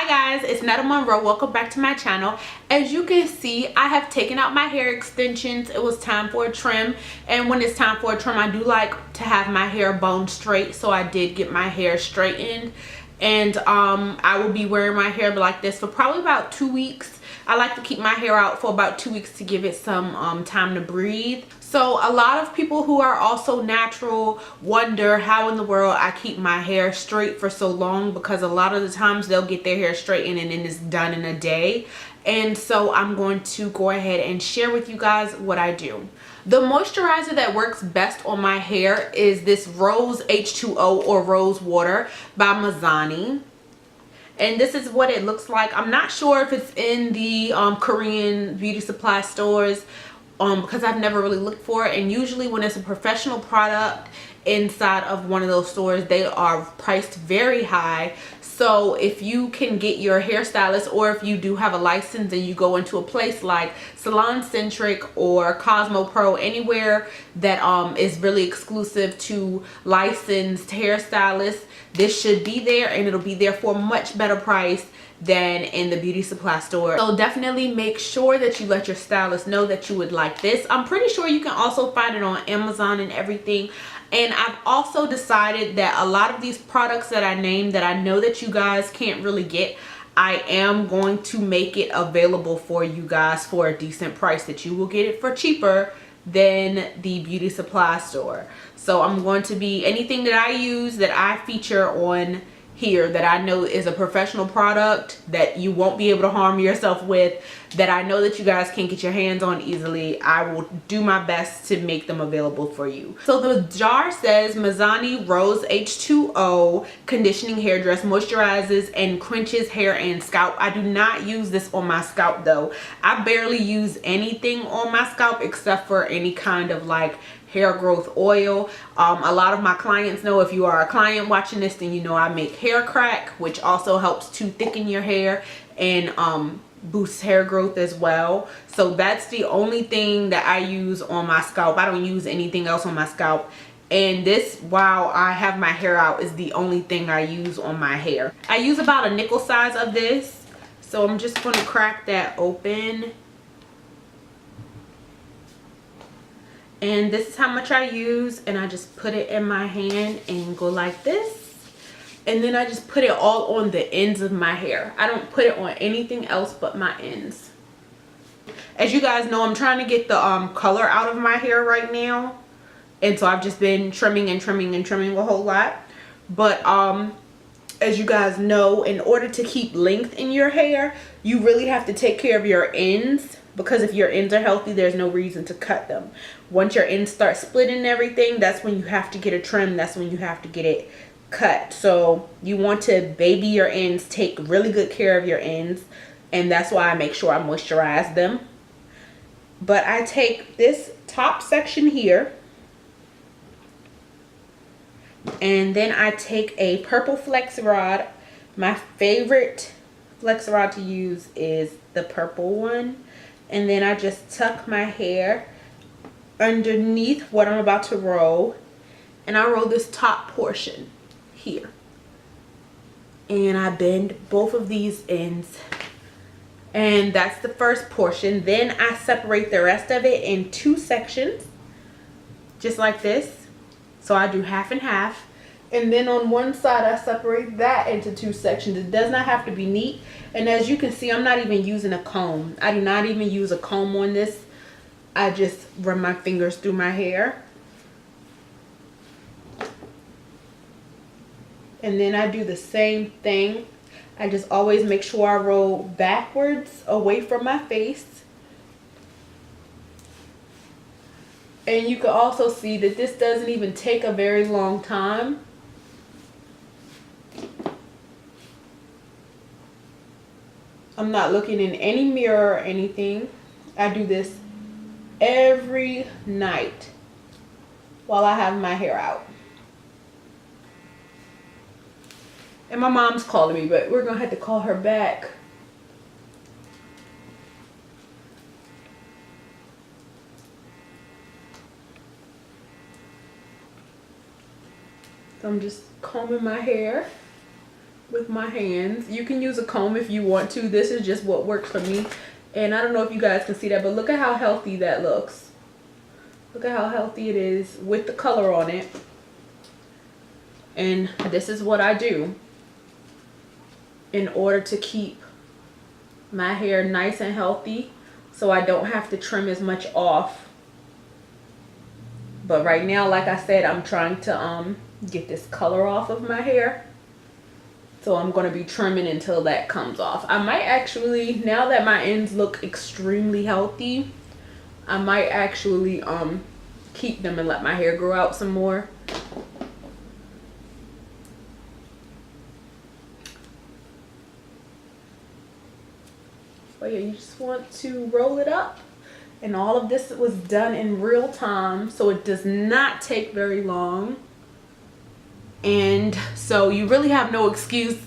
Hi guys, it's Netta Monroe. Welcome back to my channel. As you can see, I have taken out my hair extensions. It was time for a trim, and when it's time for a trim, I do like to have my hair bone straight, so I did get my hair straightened. And I will be wearing my hair like this for probably about 2 weeks. I like to keep my hair out for about 2 weeks to give it some time to breathe. So a lot of people who are also natural wonder how in the world I keep my hair straight for so long, because a lot of the times they'll get their hair straightened and then it's done in a day. And so I'm going to go ahead and share with you guys what I do. The moisturizer that works best on my hair is this Rose H2O or Rose Water by Mizani. And this is what it looks like. I'm not sure if it's in the Korean beauty supply stores because I've never really looked for it. And usually when it's a professional product inside of one of those stores, they are priced very high. So if you can get your hairstylist, or if you do have a license and you go into a place like Salon Centric or Cosmo Pro, anywhere that is really exclusive to licensed hairstylists, this should be there, and it'll be there for a much better price than in the beauty supply store. So definitely make sure that you let your stylist know that you would like this. I'm pretty sure you can also find it on Amazon and everything. And I've also decided that a lot of these products that I named that I know that you guys can't really get, I am going to make it available for you guys for a decent price, that you will get it for cheaper than the beauty supply store. So I'm going to be, anything that I use that I feature on here that I know is a professional product that you won't be able to harm yourself with, that I know that you guys can get your hands on easily, I will do my best to make them available for you. So the jar says Mizani Rose H2O conditioning hair dress, moisturizes and quenches hair and scalp. I do not use this on my scalp though. I barely use anything on my scalp except for any kind of like hair growth oil. A lot of my clients know, if you are a client watching this, then you know I make hair crack, which also helps to thicken your hair and boosts hair growth as well. So that's the only thing that I use on my scalp. I don't use anything else on my scalp. And this, while I have my hair out, is the only thing I use on my hair. I use about a nickel size of this. So I'm just going to crack that open. And this is how much I use, and I just put it in my hand and go like this. And then I just put it all on the ends of my hair. I don't put it on anything else but my ends. As you guys know, I'm trying to get the color out of my hair right now. And so I've just been trimming and trimming and trimming a whole lot. But as you guys know, in order to keep length in your hair, you really have to take care of your ends. Because if your ends are healthy, there's no reason to cut them. Once your ends start splitting and everything, that's when you have to get a trim. That's when you have to get it cut. So you want to baby your ends, take really good care of your ends. And that's why I make sure I moisturize them. But I take this top section here, and then I take a purple flex rod. My favorite flex rod to use is the purple one. And then I just tuck my hair underneath what I'm about to roll. And I roll this top portion here. And I bend both of these ends. And that's the first portion. Then I separate the rest of it in 2 sections. Just like this. So I do half and half. And then on one side, I separate that into 2 sections. It does not have to be neat. And as you can see, I'm not even using a comb. I do not even use a comb on this. I just run my fingers through my hair. And then I do the same thing. I just always make sure I roll backwards away from my face. And you can also see that this doesn't even take a very long time. I'm not looking in any mirror or anything. I do this every night while I have my hair out. And my mom's calling me, but we're going to have to call her back. So I'm just combing my hair with my hands. You can use a comb if you want to. This is just what works for me. And I don't know if you guys can see that, but look at how healthy that looks. Look at how healthy it is with the color on it. And this is what I do in order to keep my hair nice and healthy, so I don't have to trim as much off. But right now, like I said, I'm trying to get this color off of my hair. So I'm going to be trimming until that comes off. I might actually, now that my ends look extremely healthy, I might actually keep them and let my hair grow out some more. But yeah, you just want to roll it up. And all of this was done in real time, so it does not take very long. And so you really have no excuse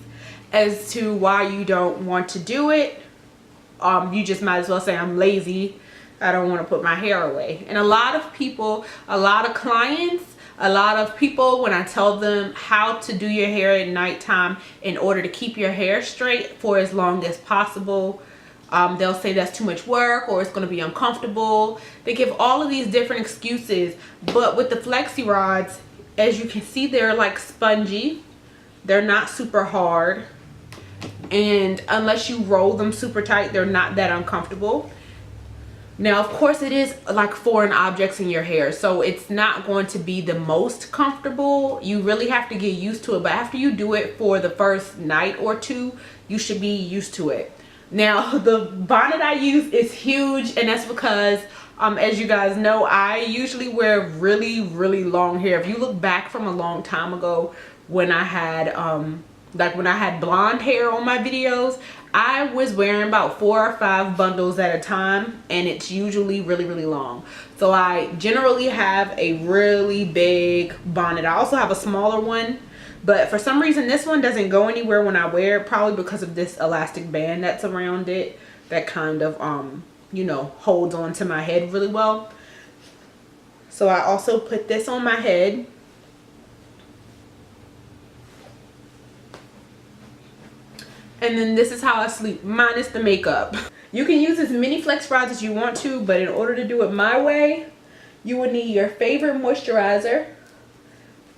as to why you don't want to do it. You just might as well say, I'm lazy, I don't want to put my hair away. And a lot of people, a lot of clients, a lot of people, when I tell them how to do your hair at nighttime in order to keep your hair straight for as long as possible, they'll say that's too much work or it's going to be uncomfortable. They give all of these different excuses. But with the flexi rods, as you can see, they're like spongy. They're not super hard. And unless you roll them super tight, they're not that uncomfortable. Now, of course, it is like foreign objects in your hair, so it's not going to be the most comfortable. You really have to get used to it. But after you do it for the first night or two, you should be used to it. Now, the bonnet I use is huge, and that's because as you guys know, I usually wear really, really long hair. If you look back from a long time ago when I had like when I had blonde hair on my videos, I was wearing about 4 or 5 bundles at a time, and it's usually really, really long. So I generally have a really big bonnet. I also have a smaller one, but for some reason this one doesn't go anywhere when I wear it, probably because of this elastic band that's around it that kind of you know, holds on to my head really well. So I also put this on my head. And then this is how I sleep, minus the makeup. You can use as many flex rods as you want to, but in order to do it my way, you would need your favorite moisturizer,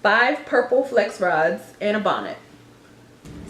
5 purple flex rods, and a bonnet.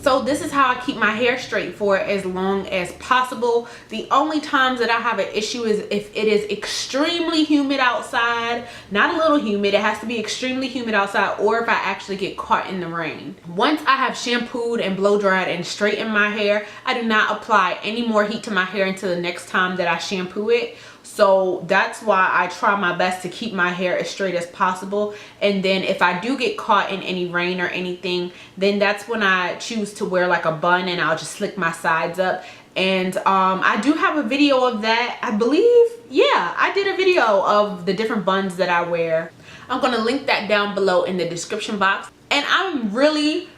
So this is how I keep my hair straight for as long as possible. The only times that I have an issue is if it is extremely humid outside. Not a little humid, it has to be extremely humid outside, or if I actually get caught in the rain. Once I have shampooed and blow dried and straightened my hair, I do not apply any more heat to my hair until the next time that I shampoo it. So that's why I try my best to keep my hair as straight as possible. And then if I do get caught in any rain or anything, then that's when I choose to wear like a bun, and I'll just slick my sides up. And I do have a video of that, I believe. Yeah, I did a video of the different buns that I wear. I'm gonna link that down below in the description box. And I'm really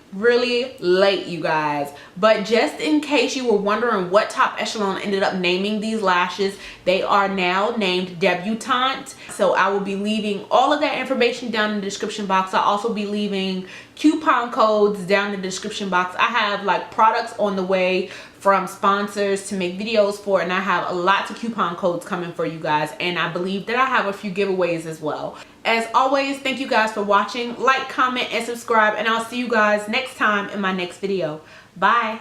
late, you guys, but just in case you were wondering what Top Echelon ended up naming these lashes, they are now named Debutante. So I will be leaving all of that information down in the description box. I'll also be leaving coupon codes down in the description box. I have like products on the way from sponsors to make videos for, and I have lots of coupon codes coming for you guys, and I believe that I have a few giveaways as well. As always, thank you guys for watching. Like, comment, and subscribe, and I'll see you guys next time in my next video. Bye.